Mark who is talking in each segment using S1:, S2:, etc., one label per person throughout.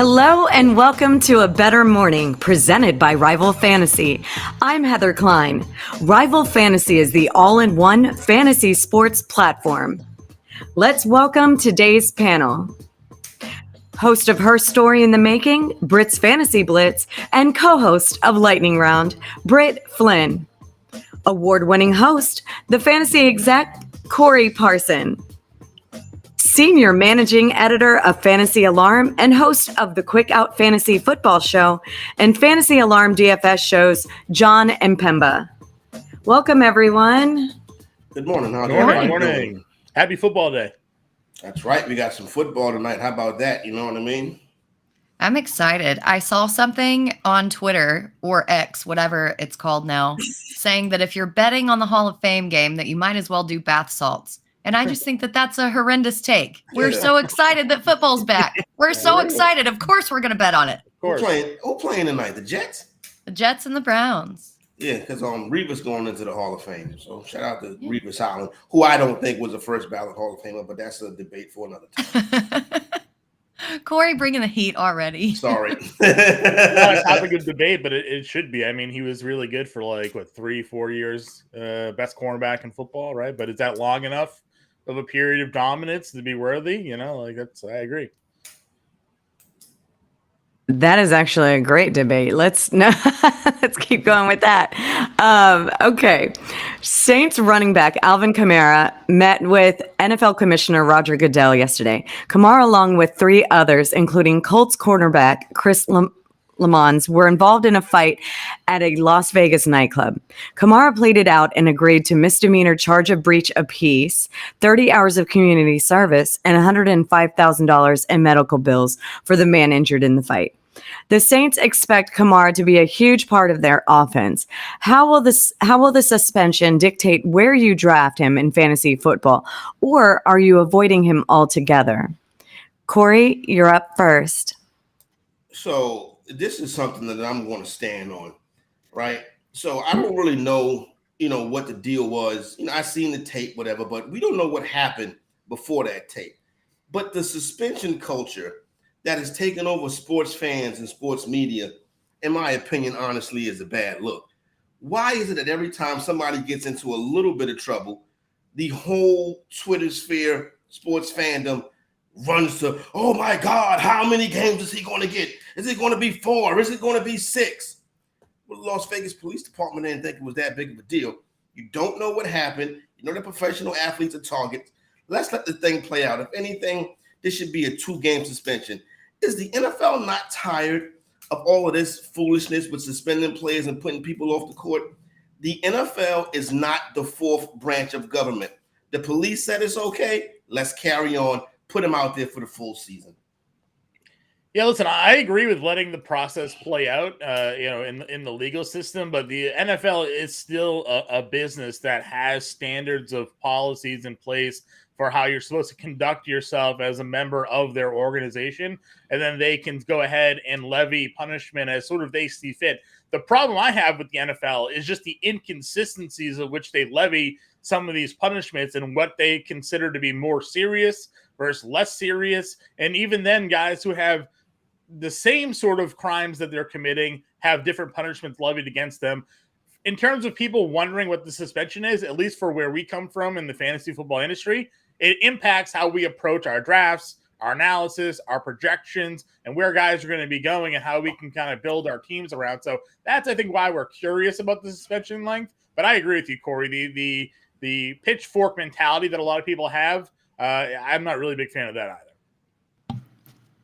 S1: Hello and welcome to A Bettor Morning, presented by Rival Fantasy. I'm Heather Klein. Rival Fantasy is the all-in-one fantasy sports platform. Let's welcome today's panel. Host of Her Story in the Making, Britt's Fantasy Blitz, and co-host of Lightning Round, Britt Flynn. Award-winning host, the fantasy exec, Corey Parson. Senior Managing Editor of Fantasy Alarm and host of the Quick Out Fantasy Football Show and Fantasy Alarm DFS shows, John Mpemba. Welcome, everyone.
S2: Good morning.
S3: Good morning. Happy football day.
S2: That's right. We got some football tonight. How about that? You know what I mean?
S4: I'm excited. I saw something on Twitter or X, whatever it's called now, saying that if you're betting on the Hall of Fame game, that you might as well do bath salts. And I just think that that's a horrendous take. We're so excited that football's back. We're so excited. Of course we're going to bet on it.
S3: Of course.
S2: Who playing tonight? The Jets?
S4: The Jets and the Browns.
S2: Yeah, because Revis going into the Hall of Fame. So shout out to Revis Holland, who I don't think was the first ballot Hall of Famer, but that's a debate for another time.
S4: Corey bringing the heat already.
S2: Sorry.
S3: Not a topic of debate, but it should be. I mean, he was really good for 3-4 years, best cornerback in football, right? But is that long enough of a period of dominance to be worthy? I agree.
S1: That is actually a great debate. Let's keep going with that. Okay. Saints running back Alvin Kamara met with NFL Commissioner Roger Goodell yesterday. Kamara, along with three others, including Colts cornerback Chris Lamons, were involved in a fight at a Las Vegas nightclub. Kamara pleaded out and agreed to misdemeanor charge of breach of peace, 30 hours of community service, and $105,000 in medical bills for the man injured in the fight. The Saints expect Kamara to be a huge part of their offense. How will the suspension dictate where you draft him in fantasy football, or are you avoiding him altogether? Corey, you're up first.
S2: So this is something that I'm going to stand on, right? So I don't really know, what the deal was. I seen the tape, whatever, but we don't know what happened before that tape. But the suspension culture that has taken over sports fans and sports media, in my opinion, honestly, is a bad look. Why is it that every time somebody gets into a little bit of trouble, the whole Twitter sphere, sports fandom, runs to, oh my God, how many games is he going to get? Is it going to be 4? Is it going to be 6? Well, the Las Vegas Police Department didn't think it was that big of a deal. You don't know what happened. The professional athletes are targets. Let's let the thing play out. If anything, this should be a 2-game suspension. Is the NFL not tired of all of this foolishness with suspending players and putting people off the court? The NFL is not the fourth branch of government. The police said it's okay. Let's carry on. Put them out there for the full season.
S3: Yeah, listen, I agree with letting the process play out, in the legal system, but the NFL is still a business that has standards of policies in place for how you're supposed to conduct yourself as a member of their organization, and then they can go ahead and levy punishment as sort of they see fit. The problem I have with the NFL is just the inconsistencies of which they levy some of these punishments and what they consider to be more serious versus less serious. And even then, guys who have the same sort of crimes that they're committing have different punishments levied against them. In terms of people wondering what the suspension is, at least for where we come from in the fantasy football industry, it impacts how we approach our drafts, our analysis, our projections, and where guys are going to be going and how we can kind of build our teams around. So that's, I think, why we're curious about the suspension length. But I agree with you, Corey. The pitchfork mentality that a lot of people have, I'm not really a big fan of that either.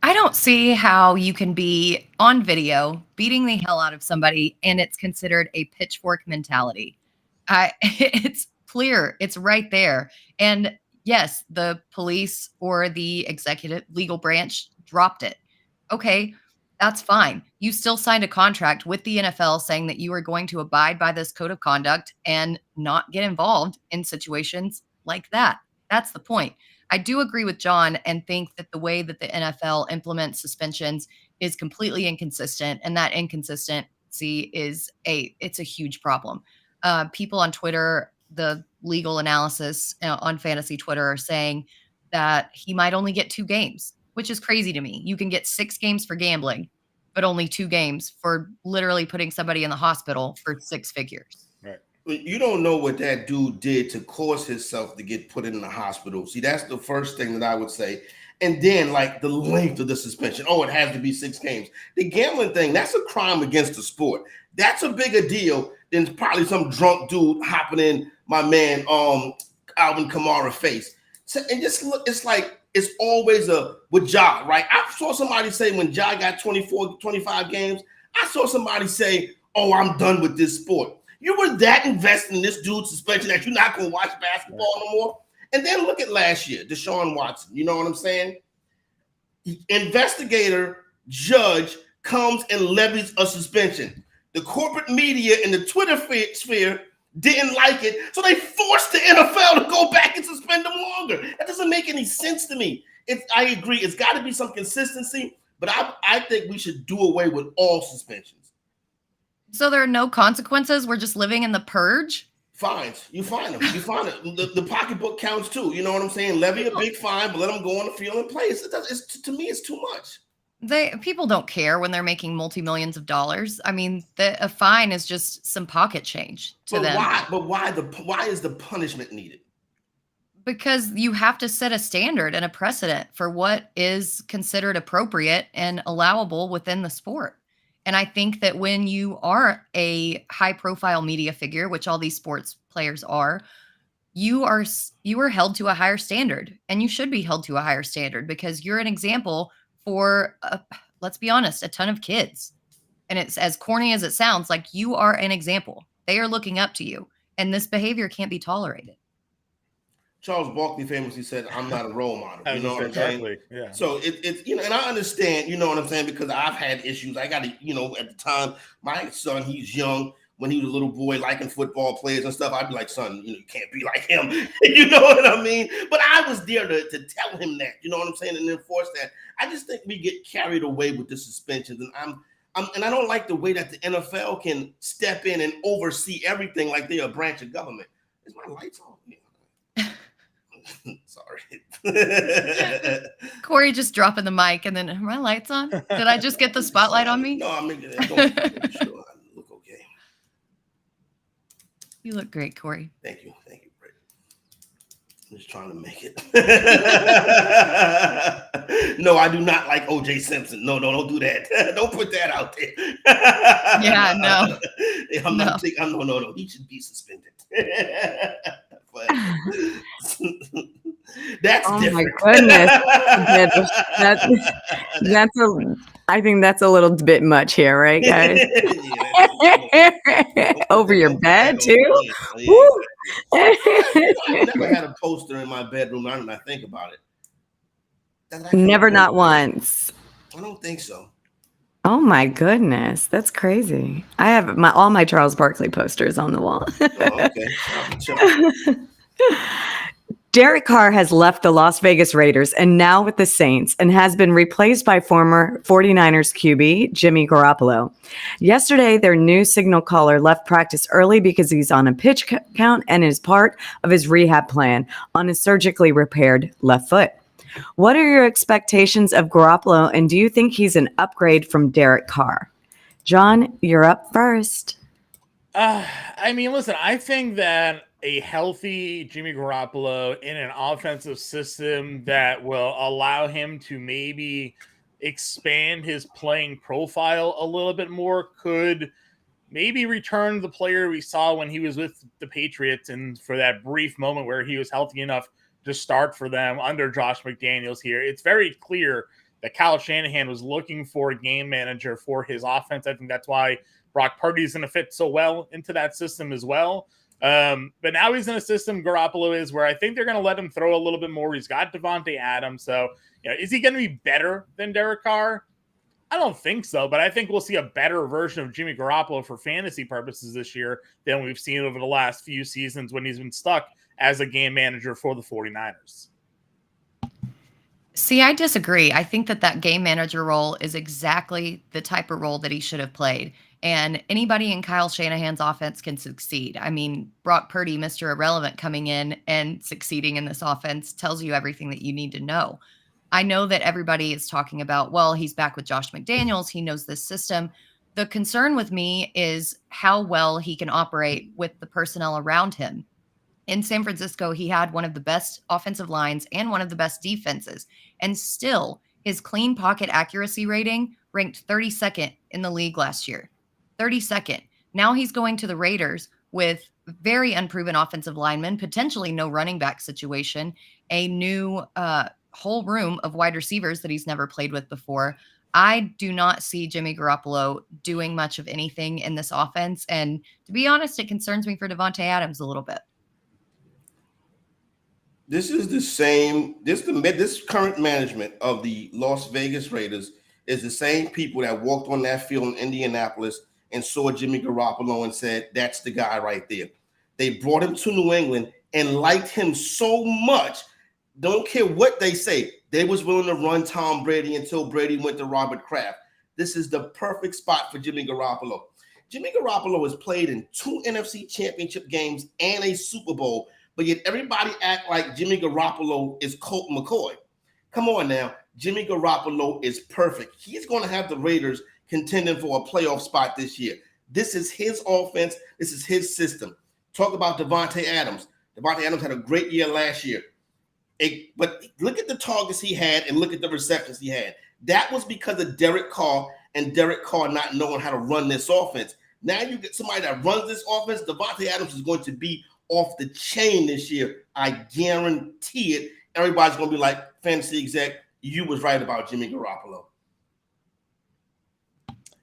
S4: I don't see how you can be on video beating the hell out of somebody and it's considered a pitchfork mentality. It's clear. It's right there. And yes, the police or the executive legal branch dropped it. Okay, that's fine. You still signed a contract with the NFL saying that you are going to abide by this code of conduct and not get involved in situations like that. That's the point. I do agree with John and think that the way that the NFL implements suspensions is completely inconsistent, and that inconsistency it's a huge problem. People on Twitter, the legal analysis on fantasy Twitter, are saying that he might only get 2 games. which is crazy to me. You can get 6 games for gambling, but only 2 games for literally putting somebody in the hospital for 6 figures.
S3: Right.
S2: You don't know what that dude did to cause himself to get put in the hospital. See, that's the first thing that I would say. And then, like, the length of the suspension. Oh, it has to be 6 games. The gambling thing, that's a crime against the sport. That's a bigger deal than probably some drunk dude hopping in my man Alvin Kamara face. So, and just look, it's like it's always with Ja, right? I saw somebody say when Ja got 24, 25 games, I saw somebody say, oh, I'm done with this sport. You were that invested in this dude's suspension that you're not going to watch basketball no more? And then look at last year, Deshaun Watson. You know what I'm saying? Investigator, judge comes and levies a suspension. The corporate media and the Twitter sphere didn't like it, so they forced the NFL to go back and suspend them longer. That doesn't make any sense to me. I agree. It's got to be some consistency, but I think we should do away with all suspensions.
S4: So there are no consequences? We're just living in the purge?
S2: Fines. You fine them. You fine them. The pocketbook counts too. You know what I'm saying? Levy a big fine, but let them go on the field and play. To me, it's too much.
S4: People don't care when they're making multi-millions of dollars. I mean, a fine is just some pocket change to them.
S2: Why is the punishment needed?
S4: Because you have to set a standard and a precedent for what is considered appropriate and allowable within the sport. And I think that when you are a high-profile media figure, which all these sports players are, you are held to a higher standard, and you should be held to a higher standard because you're an example for, let's be honest, a ton of kids. And it's as corny as it sounds, like you are an example. They are looking up to you, and this behavior can't be tolerated.
S2: Charles Barkley famously said, "I'm not a role model." You know what I'm saying?
S3: Yeah.
S2: So it's and I understand, you know what I'm saying, because I've had issues. I got to, at the time, my son, he's young. When he was a little boy, liking football players and stuff, I'd be like, "Son, you can't be like him." You know what I mean? But I was there to tell him that, you know what I'm saying, and enforce that. I just think we get carried away with the suspensions, and and I don't like the way that the NFL can step in and oversee everything like they're a branch of government. Is my lights on? Sorry.
S4: Corey just dropping the mic and then, are my lights on? Did I just get the spotlight on me?
S2: No, I'm making it. Don't sure I look okay.
S4: You look great, Corey.
S2: Thank you, Britt. I'm just trying to make it. No, I do not like O.J. Simpson. No, don't do that. Don't put that out there.
S4: Yeah, no.
S2: No. He should be suspended. But that's different.
S1: My goodness. I think that's a little bit much here, right, guys? Over your bed too?
S2: I never had a poster in my bedroom. Now that I think about it.
S1: Never, not once.
S2: I don't think so.
S1: Oh my goodness, that's crazy. I have all my Charles Barkley posters on the wall.
S2: Okay.
S1: Derek Carr has left the Las Vegas Raiders and now with the Saints and has been replaced by former 49ers QB Jimmy Garoppolo. Yesterday, their new signal caller left practice early because he's on a pitch count and is part of his rehab plan on his surgically repaired left foot. What are your expectations of Garoppolo, and do you think he's an upgrade from Derek Carr? John, you're up first.
S3: I mean, listen, I think that a healthy Jimmy Garoppolo in an offensive system that will allow him to maybe expand his playing profile a little bit more could maybe return the player we saw when he was with the Patriots and for that brief moment where he was healthy enough to start for them under Josh McDaniels here. It's very clear that Kyle Shanahan was looking for a game manager for his offense. I think that's why Brock Purdy is going to fit so well into that system as well. But now he's in a system, Garoppolo is, where I think they're going to let him throw a little bit more. He's got Devontae Adams. So, is he going to be better than Derek Carr? I don't think so, but I think we'll see a better version of Jimmy Garoppolo for fantasy purposes this year than we've seen over the last few seasons when he's been stuck as a game manager for the 49ers.
S4: See, I disagree. I think that game manager role is exactly the type of role that he should have played. And anybody in Kyle Shanahan's offense can succeed. I mean, Brock Purdy, Mr. Irrelevant, coming in and succeeding in this offense tells you everything that you need to know. I know that everybody is talking about, well, he's back with Josh McDaniels. He knows this system. The concern with me is how well he can operate with the personnel around him. In San Francisco, he had one of the best offensive lines and one of the best defenses. And still, his clean pocket accuracy rating ranked 32nd in the league last year. 32nd. Now he's going to the Raiders with very unproven offensive linemen, potentially no running back situation, a new whole room of wide receivers that he's never played with before. I do not see Jimmy Garoppolo doing much of anything in this offense. And to be honest, it concerns me for Davante Adams a little bit.
S2: This is the same. This current management of the Las Vegas Raiders is the same people that walked on that field in Indianapolis and saw Jimmy Garoppolo and said, that's the guy right there. They brought him to New England and liked him so much. Don't care what they say. They was willing to run Tom Brady until Brady went to Robert Kraft. This is the perfect spot for Jimmy Garoppolo. Jimmy Garoppolo has played in 2 NFC championship games and a Super Bowl, but yet everybody act like Jimmy Garoppolo is Colt McCoy. Come on now. Jimmy Garoppolo is perfect. He's going to have the Raiders contending for a playoff spot this year. This is his offense. This is his system. Talk about Davante Adams. Davante Adams had a great year last year. But look at the targets he had and look at the receptions he had. That was because of Derek Carr and Derek Carr not knowing how to run this offense. Now you get somebody that runs this offense. Davante Adams is going to be off the chain this year. I guarantee it. Everybody's going to be like, fantasy exec, you was right about Jimmy Garoppolo.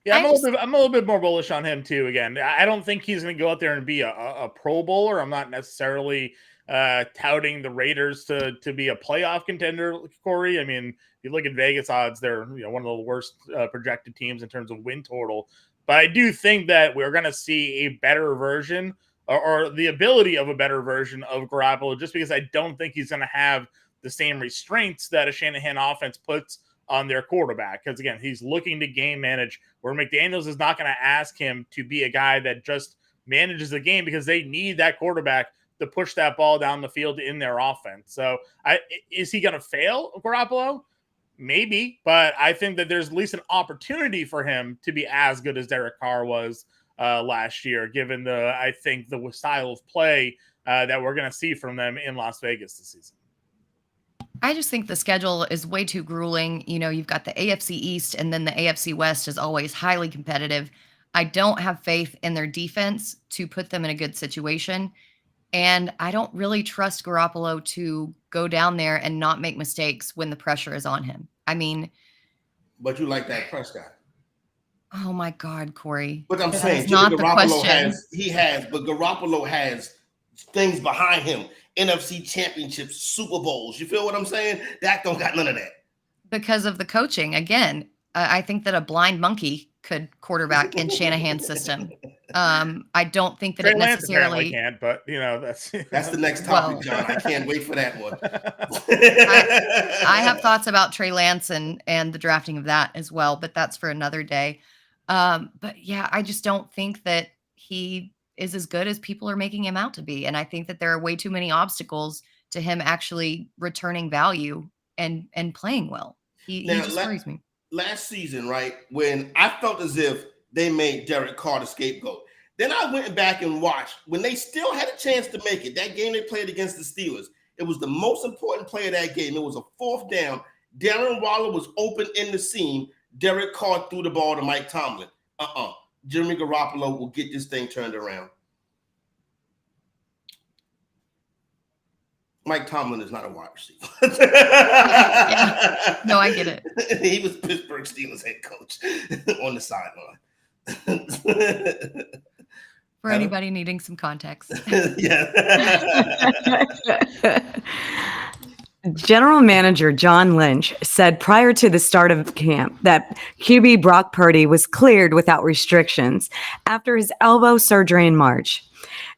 S3: Yeah, I'm a little bit more bullish on him too. Again, I don't think he's going to go out there and be a Pro Bowler. I'm not necessarily touting the Raiders to be a playoff contender, Corey. I mean, if you look at Vegas odds, they're one of the worst projected teams in terms of win total. But I do think that we're going to see a better version or the ability of a better version of Garoppolo, just because I don't think he's going to have the same restraints that a Shanahan offense puts on their quarterback. Because again, he's looking to game manage, where McDaniels is not going to ask him to be a guy that just manages the game, because they need that quarterback to push that ball down the field in their offense. So is he going to fail, Garoppolo? Maybe, but I think that there's at least an opportunity for him to be as good as Derek Carr was last year, given the style of play that we're going to see from them in Las Vegas this season.
S4: I just think the schedule is way too grueling. You've got the AFC East, and then the AFC West is always highly competitive. I don't have faith in their defense to put them in a good situation. And I don't really trust Garoppolo to go down there and not make mistakes when the pressure is on him. I mean,
S2: but you like that Prescott.
S4: Oh my God, Corey.
S2: But I'm
S4: that
S2: saying Garoppolo but Garoppolo has things behind him. NFC championships, Super Bowls. You feel what I'm saying? Dak don't got none of that.
S4: Because of the coaching. Again, I think that a blind monkey could quarterback in Shanahan's system. I don't think that
S3: Trey
S4: it necessarily
S3: can't, but that's
S2: the next topic, John. I can't wait for that one.
S4: I have thoughts about Trey Lance and the drafting of that as well, but that's for another day. But yeah, I just don't think that he is as good as people are making him out to be. And I think that there are way too many obstacles to him actually returning value and playing well. He just worries me.
S2: Last season, right, when I felt as if they made Derek Carr the scapegoat, then I went back and watched when they still had a chance to make it. That game they played against the Steelers, it was the most important play of that game. It was a 4th down. Darren Waller was open in the seam. Derek Carr threw the ball to Mike Tomlin. Jimmy Garoppolo will get this thing turned around. Mike Tomlin is not a wide receiver.
S4: Yeah. No, I get it.
S2: He was Pittsburgh Steelers head coach on the sideline.
S4: For anybody needing some context.
S2: Yeah.
S1: General Manager John Lynch said prior to the start of camp that QB Brock Purdy was cleared without restrictions after his elbow surgery in March.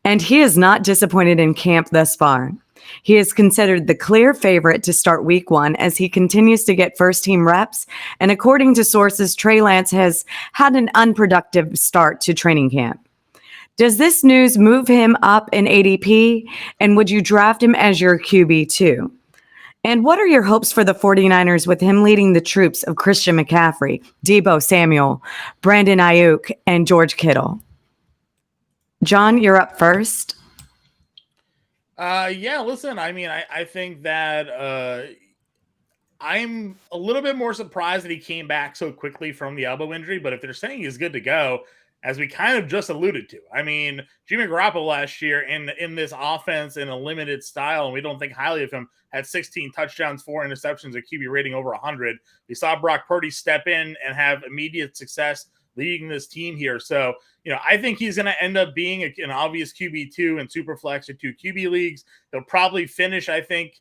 S1: And he is not disappointed in camp thus far. He is considered the clear favorite to start week 1 as he continues to get first-team reps. And according to sources, Trey Lance has had an unproductive start to training camp. Does this news move him up in ADP? And would you draft him as your QB2? And what are your hopes for the 49ers with him leading the troops of Christian McCaffrey, Deebo Samuel, Brandon Ayuk, and George Kittle? John, you're up first.
S3: Yeah, listen, I mean, I think that I'm a little bit more surprised that he came back so quickly from the elbow injury, but if they're saying he's good to go, as we kind of just alluded to, I mean, Jimmy Garoppolo last year in this offense in a limited style, and we don't think highly of him, had 16 touchdowns, 4 interceptions, a QB rating over 100. We saw Brock Purdy step in and have immediate success leading this team here. So, I think he's going to end up being an obvious QB2 in Superflex or 2 QB leagues. He'll probably finish, I think,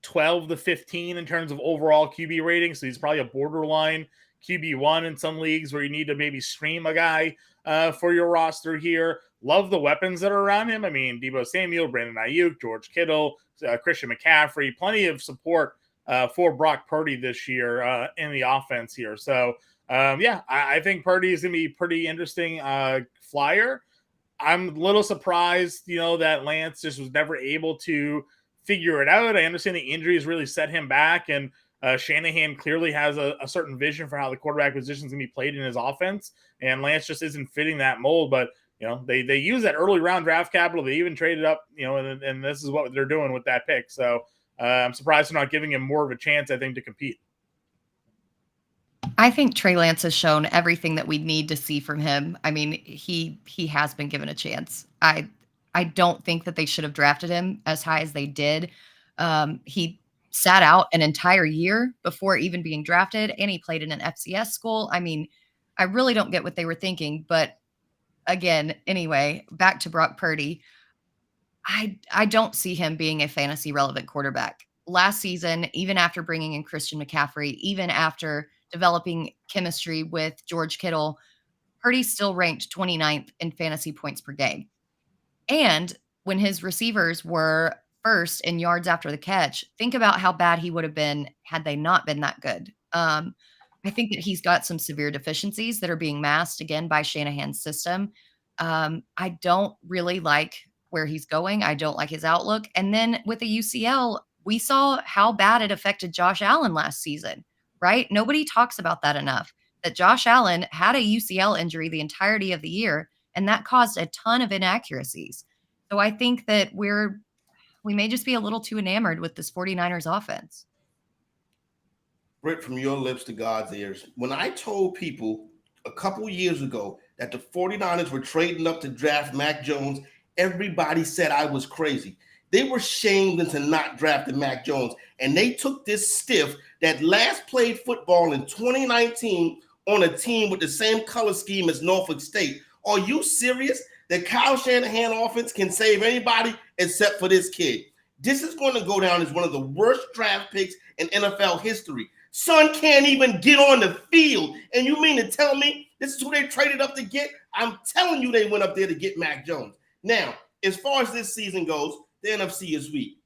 S3: 12 to 15 in terms of overall QB rating. So he's probably a borderline QB1 in some leagues where you need to maybe stream a guy for your roster here. Love the weapons that are around him. I mean, Deebo Samuel, Brandon Ayuk, George Kittle, Christian McCaffrey, plenty of support for Brock Purdy this year in the offense here. So, I think Purdy is going to be pretty interesting flyer. I'm a little surprised, that Lance just was never able to figure it out. I understand the injuries really set him back, and Shanahan clearly has a certain vision for how the quarterback position is going to be played in his offense, and Lance just isn't fitting that mold. But they use that early round draft capital. They even traded up, and this is what they're doing with that pick. So I'm surprised they're not giving him more of a chance, I think, to compete.
S4: I think Trey Lance has shown everything that we need to see from him. I mean, he has been given a chance. I don't think that they should have drafted him as high as they did. He sat out an entire year before even being drafted, and he played in an FCS school. I mean, I really don't get what they were thinking. But again, anyway, back to Brock Purdy. I don't see him being a fantasy relevant quarterback. Last season, even after bringing in Christian McCaffrey, even after developing chemistry with George Kittle, Purdy still ranked 29th in fantasy points per game. And when his receivers were first in yards after the catch, think about how bad he would have been had they not been that good. I think that he's got some severe deficiencies that are being masked again by Shanahan's system. I don't really like where he's going. I don't like his outlook. And then with the UCL, we saw how bad it affected Josh Allen last season, right? Nobody talks about that enough, that Josh Allen had a UCL injury the entirety of the year, and that caused a ton of inaccuracies. So I think that we may just be a little too enamored with this 49ers offense.
S2: Britt, from your lips to God's ears, when I told people a couple years ago that the 49ers were trading up to draft Mac Jones, everybody said I was crazy. They were shamed into not drafting Mac Jones, and they took this stiff that last played football in 2019 on a team with the same color scheme as Norfolk State. Are you serious? The Kyle Shanahan offense can save anybody except for this kid. This is going to go down as one of the worst draft picks in NFL history. Son can't even get on the field. And you mean to tell me this is who they traded up to get? I'm telling you they went up there to get Mac Jones. Now, as far as this season goes, the NFC is weak.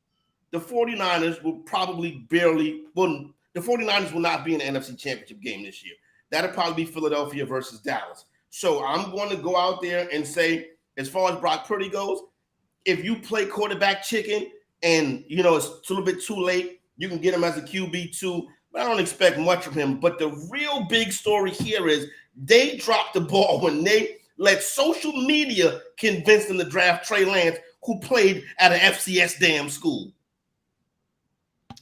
S2: The 49ers will probably the 49ers will not be in the NFC Championship game this year. That'll probably be Philadelphia versus Dallas. So I'm going to go out there and say, as far as Brock Purdy goes, if you play quarterback chicken and, it's a little bit too late, you can get him as a QB2, but I don't expect much from him. But the real big story here is they dropped the ball when they let social media convince them to draft Trey Lance, who played at an FCS damn school.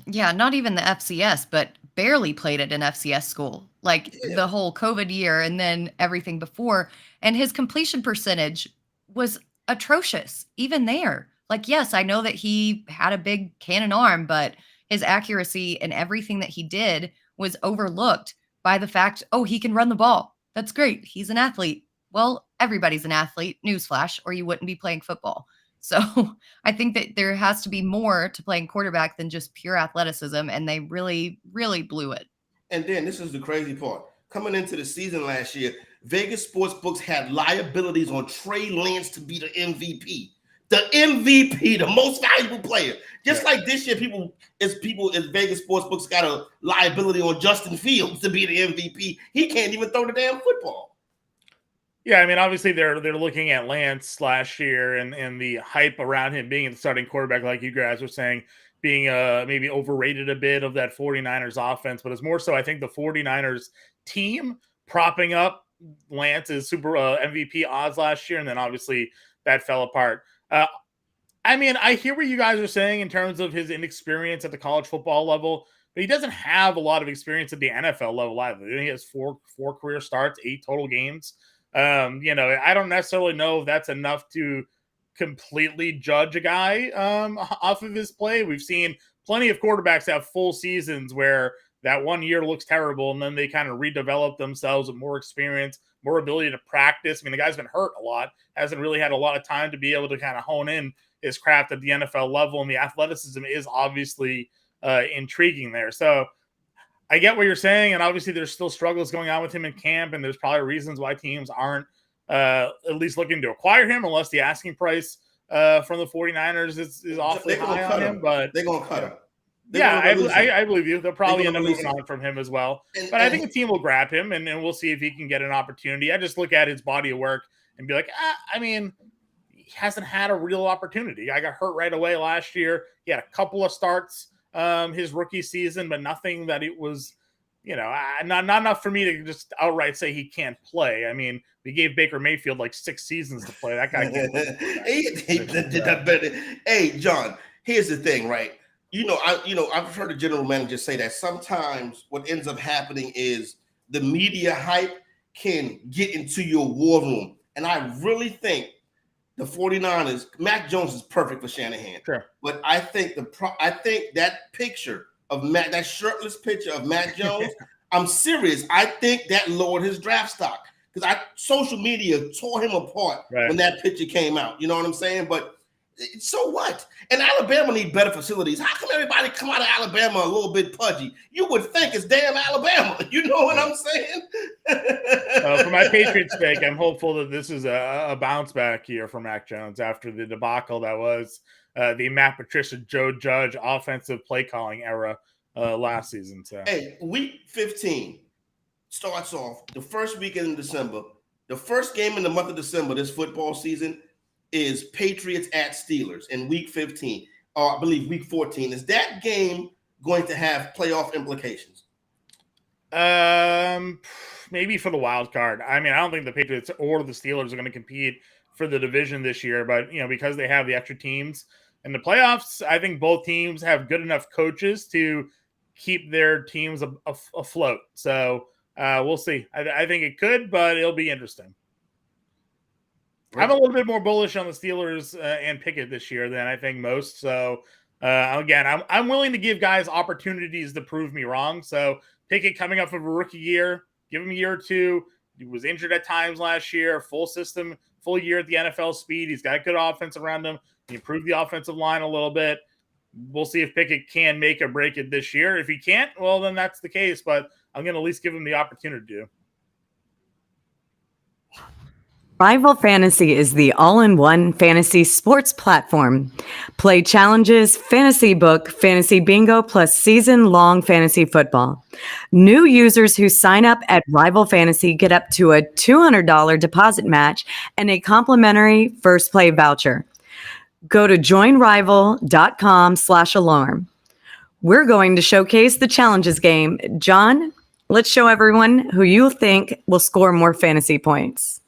S4: Yeah, not even the FCS, but barely played at an FCS school. The whole COVID year and then everything before. And his completion percentage was atrocious, even there. Yes, I know that he had a big cannon arm, but his accuracy and everything that he did was overlooked by the fact, he can run the ball. That's great. He's an athlete. Well, everybody's an athlete, newsflash, or you wouldn't be playing football. So I think that there has to be more to playing quarterback than just pure athleticism, and they really, really blew it.
S2: And then this is the crazy part. Coming into the season last year, Vegas sportsbooks had liabilities on Trey Lance to be the MVP. The MVP, the most valuable player. Just like this year, Vegas sportsbooks got a liability on Justin Fields to be the MVP. He can't even throw the damn football.
S3: Yeah, I mean, obviously they're looking at Lance last year and the hype around him being the starting quarterback, like you guys were saying. being maybe overrated a bit of that 49ers offense, but it's more so I think the 49ers team propping up Lance's super MVP odds last year, and then obviously that fell apart. I mean, I hear what you guys are saying in terms of his inexperience at the college football level, but he doesn't have a lot of experience at the NFL level either. He has four career starts, 8 total games. I don't necessarily know if that's enough to completely judge a guy off of his play. We've seen plenty of quarterbacks have full seasons where that 1 year looks terrible, and then they kind of redevelop themselves with more experience, more ability to practice. I mean, the guy's been hurt a lot, hasn't really had a lot of time to be able to kind of hone in his craft at the NFL level, and the athleticism is obviously intriguing there. So I get what you're saying, and obviously there's still struggles going on with him in camp, and there's probably reasons why teams aren't at least looking to acquire him unless the asking price from the 49ers is awfully high on him. But
S2: they're going to cut him.
S3: I believe you. They'll probably end up moving on from him as well. But I think a team will grab him, and we'll see if he can get an opportunity. I just look at his body of work and be like, I mean, he hasn't had a real opportunity. I got hurt right away last year. He had a couple of starts his rookie season, but nothing that it was, not enough for me to just outright say he can't play. I mean, we gave Baker Mayfield like 6 seasons to play. That guy can't.
S2: Hey, John, here's the thing, right? I've heard the general manager say that sometimes what ends up happening is the media hype can get into your war room. And I really think the 49ers, Mac Jones is perfect for Shanahan.
S3: Sure.
S2: But I think that picture of Mac, that shirtless picture of Mac Jones, I'm serious. I think that lowered his draft stock because social media tore him apart when that picture came out. You know what I'm saying? But so what? And Alabama need better facilities. How come everybody come out of Alabama a little bit pudgy? You would think it's damn Alabama. You know what I'm saying?
S3: For my Patriots' sake, I'm hopeful that this is a bounce back here for Mac Jones after the debacle that was the Matt Patricia, Joe Judge offensive play calling era last season. So,
S2: hey, week 15 starts off the first weekend in December. The first game in the month of December this football season is Patriots at Steelers in week 15, or I believe week 14. Is that game going to have playoff implications?
S3: Maybe for the wild card. I mean, I don't think the Patriots or the Steelers are going to compete for the division this year, but because they have the extra teams in the playoffs, I think both teams have good enough coaches to keep their teams afloat. So we'll see. I think it could, but it'll be interesting. I'm a little bit more bullish on the Steelers and Pickett this year than I think most. So again, I'm willing to give guys opportunities to prove me wrong. So Pickett coming up of a rookie year, give him a year or two. He was injured at times last year, full year at the NFL speed. He's got good offense around him. He improved the offensive line a little bit. We'll see if Pickett can make or break it this year. If he can't, well, then that's the case. But I'm going to at least give him the opportunity to.
S1: Rival Fantasy is the all-in-one fantasy sports platform. Play challenges, fantasy book, fantasy bingo, plus season-long fantasy football. New users who sign up at Rival Fantasy get up to a $200 deposit match and a complimentary first play voucher. Go to joinrival.com/alarm. We're going to showcase the challenges game. John, let's show everyone who you think will score more fantasy points.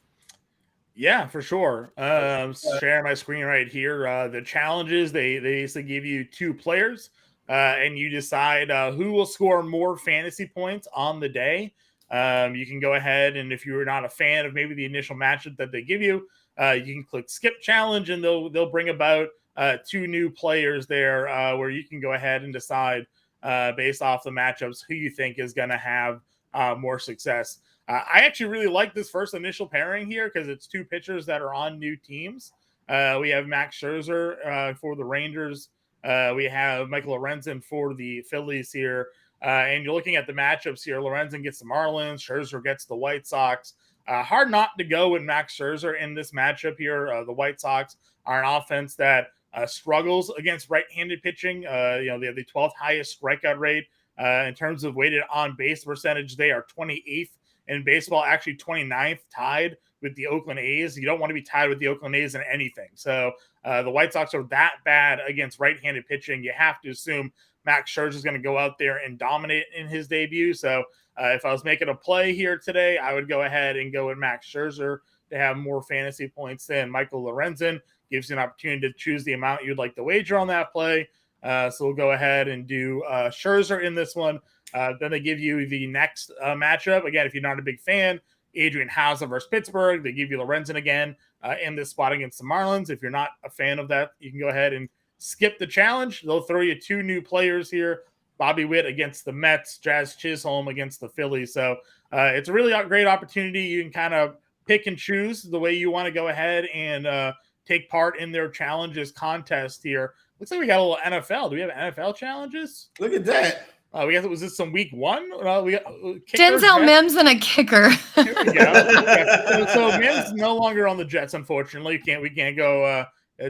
S3: Yeah, for sure. Sharing my screen right here. The challenges, they basically give you 2 players, and you decide who will score more fantasy points on the day. You can go ahead, and if you're not a fan of maybe the initial matchup that they give you, you can click skip challenge, and they'll bring about 2 new players there where you can go ahead and decide based off the matchups who you think is going to have more success. I actually really like this first initial pairing here because it's 2 pitchers that are on new teams. We have Max Scherzer for the Rangers. We have Michael Lorenzen for the Phillies here. And you're looking at the matchups here. Lorenzen gets the Marlins. Scherzer gets the White Sox. Hard not to go with Max Scherzer in this matchup here. The White Sox are an offense that struggles against right-handed pitching. They have the 12th highest strikeout rate. In terms of weighted on base percentage, they are 28th in baseball, actually 29th, tied with the Oakland A's. You don't want to be tied with the Oakland A's in anything. So the White Sox are that bad against right-handed pitching. You have to assume Max Scherzer is going to go out there and dominate in his debut. So if I was making a play here today, I would go ahead and go with Max Scherzer to have more fantasy points than Michael Lorenzen. Gives you an opportunity to choose the amount you'd like to wager on that play. So we'll go ahead and do Scherzer in this one. Then they give you the next matchup. Again, if you're not a big fan, Adrian Hauser versus Pittsburgh. They give you Lorenzen again in this spot against the Marlins. If you're not a fan of that, you can go ahead and skip the challenge. They'll throw you 2 new players here. Bobby Witt against the Mets, Jazz Chisholm against the Phillies. So it's a really great opportunity. You can kind of pick and choose the way you want to go ahead and take part in their challenges contest here. Looks like we got a little NFL. Do we have NFL challenges?
S2: Look at that.
S3: Was this some week 1? We got
S4: Denzel Mims and a kicker.
S3: Here we go. Okay. So Mims no longer on the Jets, unfortunately. We can't go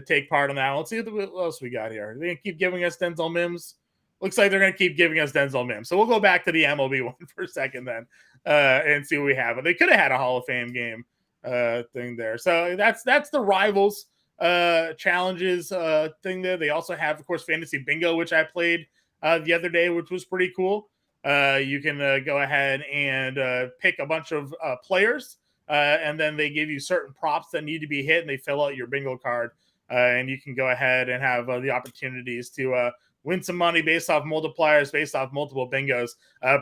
S3: take part in that. Let's see what else we got here. They keep giving us Denzel Mims. Looks like they're going to keep giving us Denzel Mims. So we'll go back to the MLB one for a second then and see what we have. But they could have had a Hall of Fame game thing there. So that's the Rivals challenges thing there. They also have, of course, Fantasy Bingo, which I played the other day, which was pretty cool. You can go ahead and pick a bunch of players, and then they give you certain props that need to be hit, and they fill out your bingo card, and you can go ahead and have the opportunities to win some money based off multipliers, based off multiple bingos.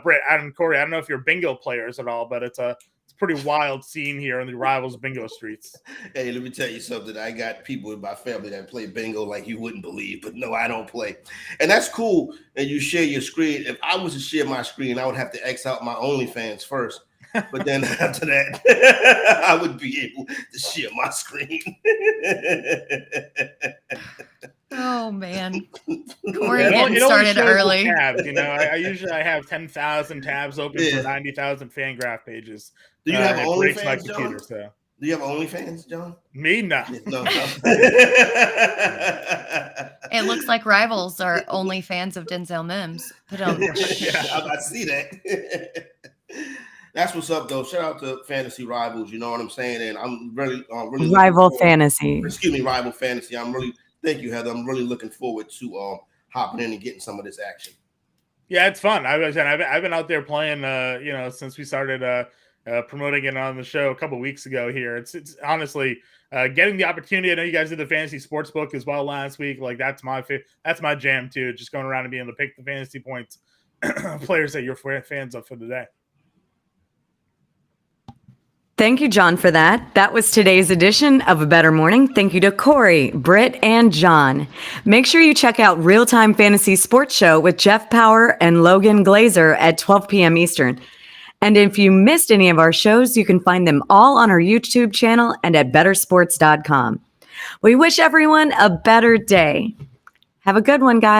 S3: Britt, Adam, Corey, I don't know if you're bingo players at all, but it's a pretty wild scene here in the Rivals bingo streets.
S2: Hey, let me tell you something. I got people in my family that play bingo like you wouldn't believe, but no, I don't play. And that's cool. And you share your screen. If I was to share my screen, I would have to X out my OnlyFans first. But then after that, I would be able to share my screen.
S4: Oh, man. Corey getting started early.
S3: Tabs, I usually have 10,000 tabs open for 90,000 fan graph pages.
S2: Do you have OnlyFans,
S3: my computer,
S2: John?
S3: so.
S2: Do you have OnlyFans, John?
S3: Me? No.
S2: No.
S4: It looks like Rivals are only fans of Denzel Mims.
S2: Yeah, I see that. That's what's up, though. Shout out to Fantasy Rivals. You know what I'm saying? And I'm really
S1: Rival Fantasy.
S2: Excuse me, Rival Fantasy. Thank you, Heather. I'm really looking forward to hopping in and getting some of this action.
S3: Yeah, it's fun. I've been out there playing, since we started promoting it on the show a couple weeks ago here. It's honestly getting the opportunity. I know you guys did the fantasy sports book as well last week. Like that's my jam too. Just going around and being able to pick the fantasy points players that you're fans of for the day.
S1: Thank you, John, for that. That was today's edition of A Bettor Morning. Thank you to Corey, Britt, and John. Make sure you check out Real-Time Fantasy Sports Show with Jeff Power and Logan Glazer at 12 p.m. Eastern. And if you missed any of our shows, you can find them all on our YouTube channel and at bettorsports.com. We wish everyone a better day. Have a good one, guys.